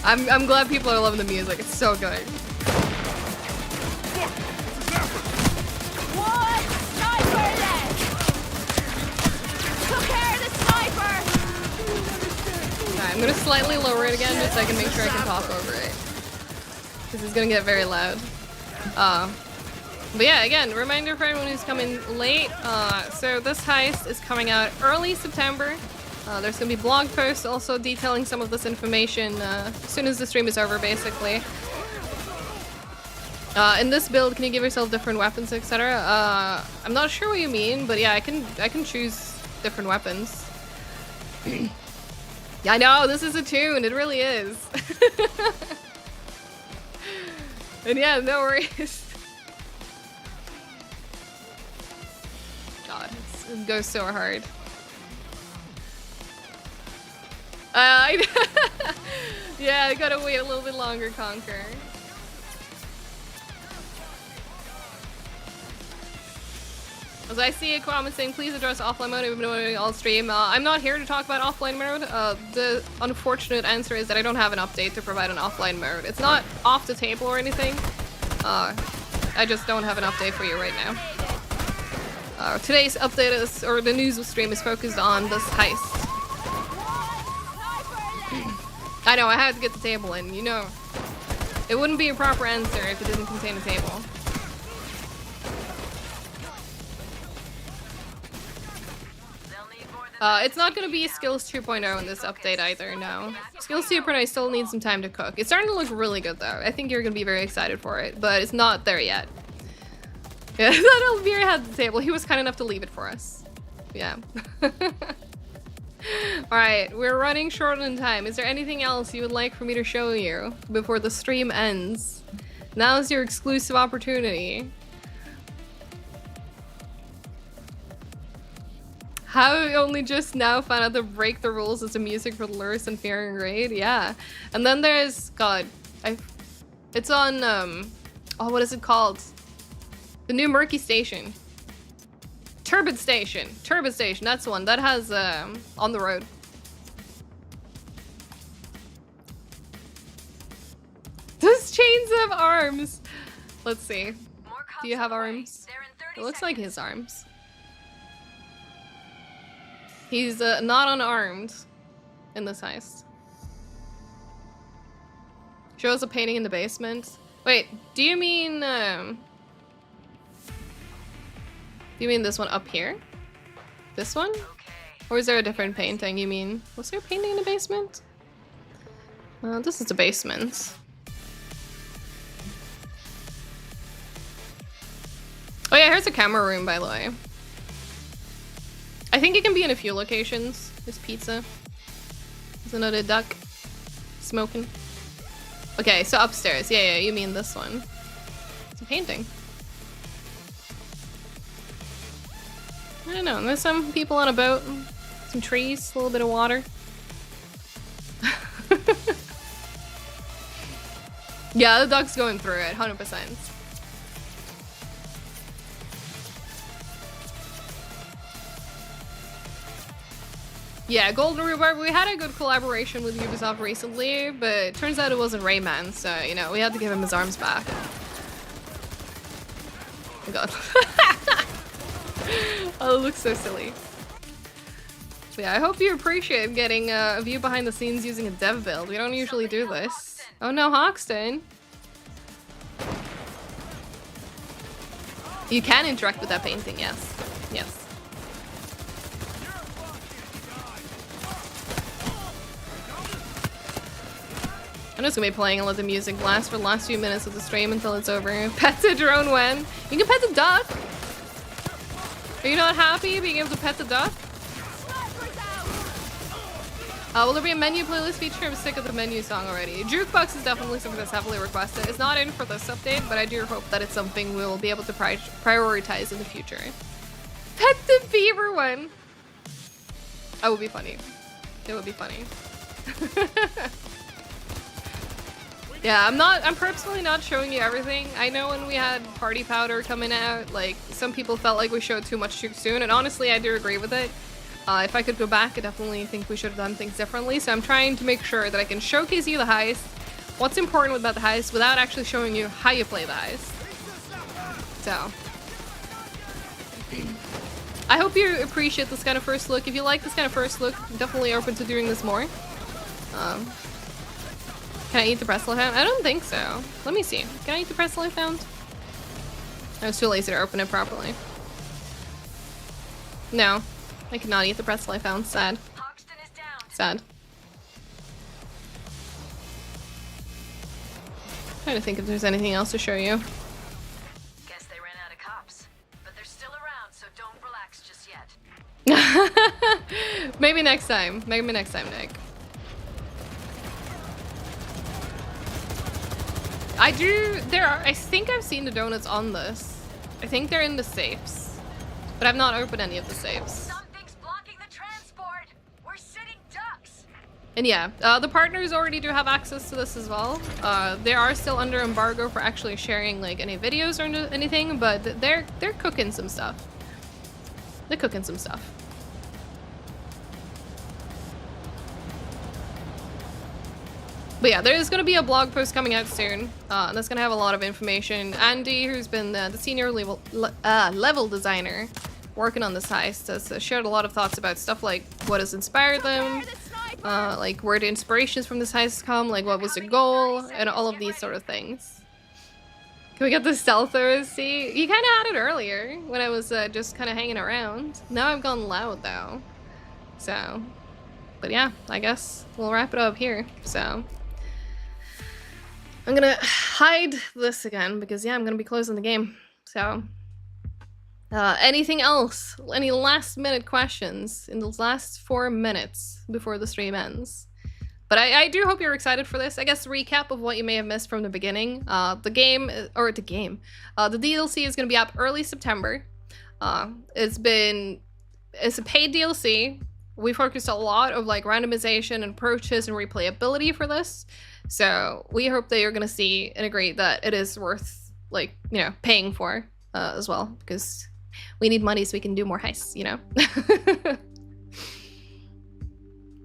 I'm glad people are loving the music. It's so good. One sniper left! Took care of the sniper! Alright, I'm gonna slightly lower it again just so I can make sure I can talk over it. Because it's gonna get very loud. But yeah, again, reminder for everyone who's coming late. So this heist is coming out early September. There's gonna be blog posts also detailing some of this information as soon as the stream is over, basically. In this build, can you give yourself different weapons, etc.? I'm not sure what you mean, but yeah, I can choose different weapons. Yeah, I know, this is a tune, it really is. And yeah, no worries. God, it goes so hard. Yeah, I gotta wait a little bit longer, Conquer. As I see a comment saying, please address offline mode even though I'll stream. I'm not here to talk about offline mode. The unfortunate answer is that I don't have an update to provide on offline mode. It's not off the table or anything. I just don't have an update for you right now. Today's update is, or the news stream is focused on this heist. I know, I had to get the table in, you know. It wouldn't be a proper answer if it didn't contain a table. It's not gonna be Skills 2.0 in this update either, no. Skills 2.0 still needs some time to cook. It's starting to look really good though. I think you're gonna be very excited for it, but it's not there yet. Yeah, that Elvira had the table. He was kind enough to leave it for us. Yeah. Alright, we're running short on time. Is there anything else you would like for me to show you before the stream ends? Now's your exclusive opportunity. How I only just now found out to break the rules is the music for Lurus and Fear and Raid? Yeah. And then there's, God, it's on, oh, what is it called? The new Murky Station. Turbid Station, that's the one. That has, On the Road. Those chains have arms. Let's see. Do you have arms? It looks like his arms. He's not unarmed in this heist. Shows a painting in the basement. Wait, do you mean this one up here? This one? Or is there a different painting you mean? Was there a painting in the basement? This is the basement. Oh yeah, here's a camera room, by the way. I think it can be in a few locations. There's pizza. There's another duck. Smoking. Okay, so upstairs. Yeah, you mean this one. It's a painting. I don't know, there's some people on a boat. Some trees, a little bit of water. Yeah, the duck's going through it, 100%. Yeah, Golden Rhubarb, we had a good collaboration with Ubisoft recently, but it turns out it wasn't Rayman, so, you know, we had to give him his arms back. Oh god. Oh, it looks so silly. But yeah, I hope you appreciate getting a view behind the scenes using a dev build. We don't usually do this. Oh no, Hoxton. You can interact with that painting, yes. Yes. I'm just gonna be playing and let the music blast for the last few minutes of the stream until it's over. Pet the drone when? You can pet the duck! Are you not happy being able to pet the duck? Will there be a menu playlist feature? I'm sick of the menu song already. Jukebox is definitely something that's heavily requested. It's not in for this update, but I do hope that it's something we'll be able to prioritize in the future. Pet the beaver one! That would be funny. It would be funny. Yeah, I'm personally not showing you everything. I know when we had Party Powder coming out, like, some people felt like we showed too much too soon, and honestly, I do agree with it. If I could go back, I definitely think we should have done things differently, so I'm trying to make sure that I can showcase you the heist, what's important about the heist, without actually showing you how you play the heist. So. I hope you appreciate this kind of first look. If you like this kind of first look, I'm definitely open to doing this more. Can I eat the pretzel hound? I don't think so. Let me see. Can I eat the pretzel I found? I was too lazy to open it properly. No, I could not eat the pretzel I found. Sad. Hoxton is down. Sad. Trying to think if there's anything else to show you. Guess they ran out of cops. But they're still around, so don't relax just yet. Maybe next time. Maybe next time, Nick. I think I've seen the donuts on this. I think they're in the safes. But I've not opened any of the safes. Something's blocking the transport. We're sitting ducks. And yeah, the partners already do have access to this as well. They are still under embargo for actually sharing like any videos or anything, but they're cooking some stuff. They're cooking some stuff. But yeah, there's going to be a blog post coming out soon. That's going to have a lot of information. Andy, who's been the senior level designer working on this heist, has shared a lot of thoughts about stuff like what has inspired them, like where the inspirations from this heist come, like what was the goal, and all of these sort of things. Can we get the stealth OSC? You kind of had it earlier when I was just kind of hanging around. Now I've gone loud though. So, but yeah, I guess we'll wrap it up here. So. I'm gonna hide this again because yeah, I'm gonna be closing the game. So, anything else? Any last minute questions in the last 4 minutes before the stream ends? But I do hope you're excited for this. I guess recap of what you may have missed from the beginning. The DLC is gonna be up early September. It's a paid DLC. We focused a lot of like randomization and approaches and replayability for this. So we hope that you're going to see and agree that it is worth, like, you know, paying for as well, because we need money so we can do more heists, you know?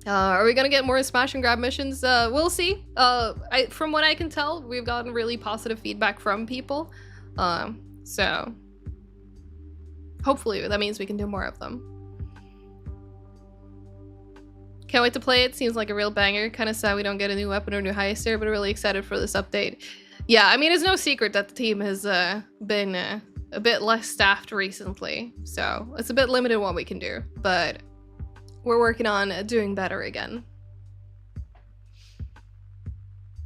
Are we going to get more smash and grab missions? We'll see. From what I can tell, we've gotten really positive feedback from people. So hopefully that means we can do more of them. Can't wait to play it. Seems like a real banger. Kind of sad we don't get a new weapon or new heist here, but really excited for this update. Yeah, I mean, it's no secret that the team has been a bit less staffed recently, so it's a bit limited what we can do, but we're working on doing better again.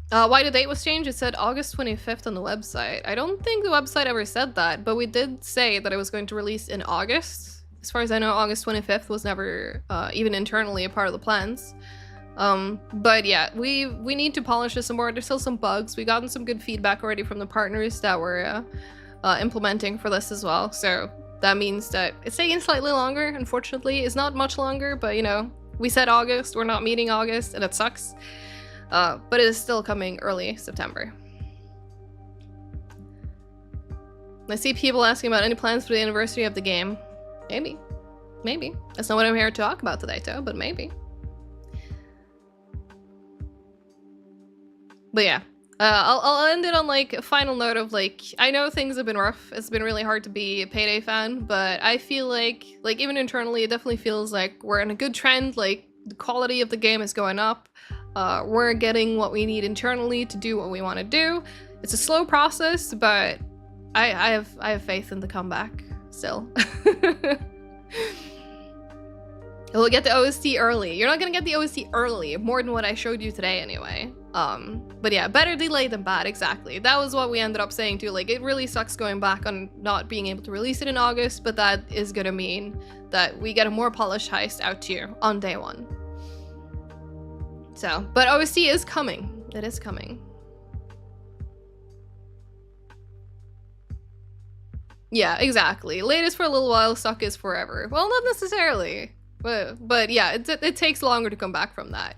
Why the date was changed? It said August 25th on the website. I don't think the website ever said that, but we did say that it was going to release in August. As far as I know, August 25th was never even internally a part of the plans. But yeah, we need to polish this some more. There's still some bugs. We've gotten some good feedback already from the partners that we're implementing for this as well. So that means that it's taking slightly longer, unfortunately. It's not much longer, but you know, we said August, we're not meeting August, and it sucks. But it is still coming early September. I see people asking about any plans for the anniversary of the game. Maybe. That's not what I'm here to talk about today, though, but maybe. But yeah, I'll end it on like a final note of like, I know things have been rough. It's been really hard to be a Payday fan, but I feel like even internally, it definitely feels like we're in a good trend. Like the quality of the game is going up. We're getting what we need internally to do what we want to do. It's a slow process, but I have faith in the comeback still. We'll get the OST early. You're not gonna get the OST early, more than what I showed you today anyway. But yeah, better delay than bad, exactly. That was what we ended up saying too. Like, it really sucks going back on not being able to release it in August, but that is gonna mean that we get a more polished heist out to you on day one. So, but OST is coming. It is coming. Yeah, exactly. Latest for a little while, suck is forever. Well, not necessarily. But yeah, it takes longer to come back from that.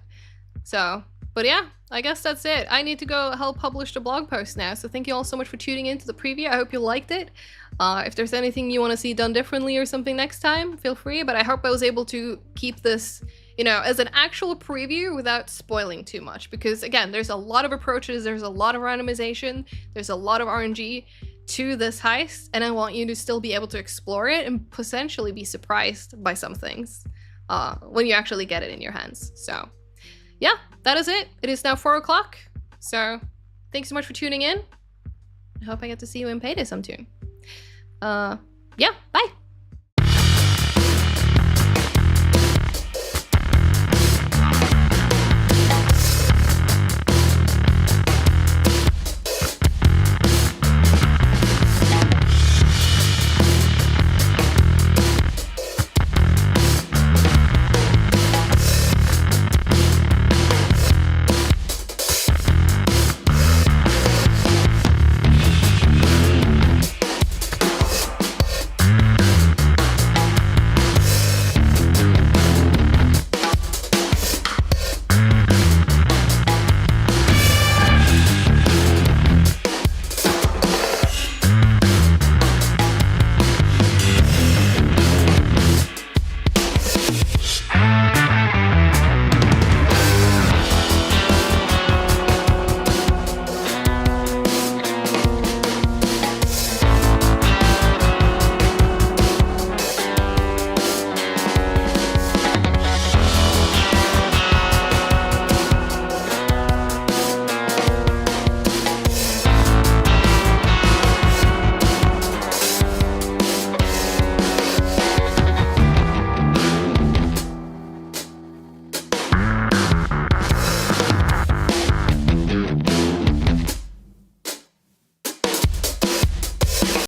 So, but yeah, I guess that's it. I need to go help publish the blog post now. So thank you all so much for tuning into the preview. I hope you liked it. If there's anything you want to see done differently or something next time, feel free. But I hope I was able to keep this, you know, as an actual preview without spoiling too much. Because again, there's a lot of approaches, there's a lot of randomization, there's a lot of RNG to this heist, and I want you to still be able to explore it and potentially be surprised by some things when you actually get it in your hands. So yeah, that is it. It is now 4 o'clock. So thanks so much for tuning in. I hope I get to see you in Payday sometime. Yeah, bye.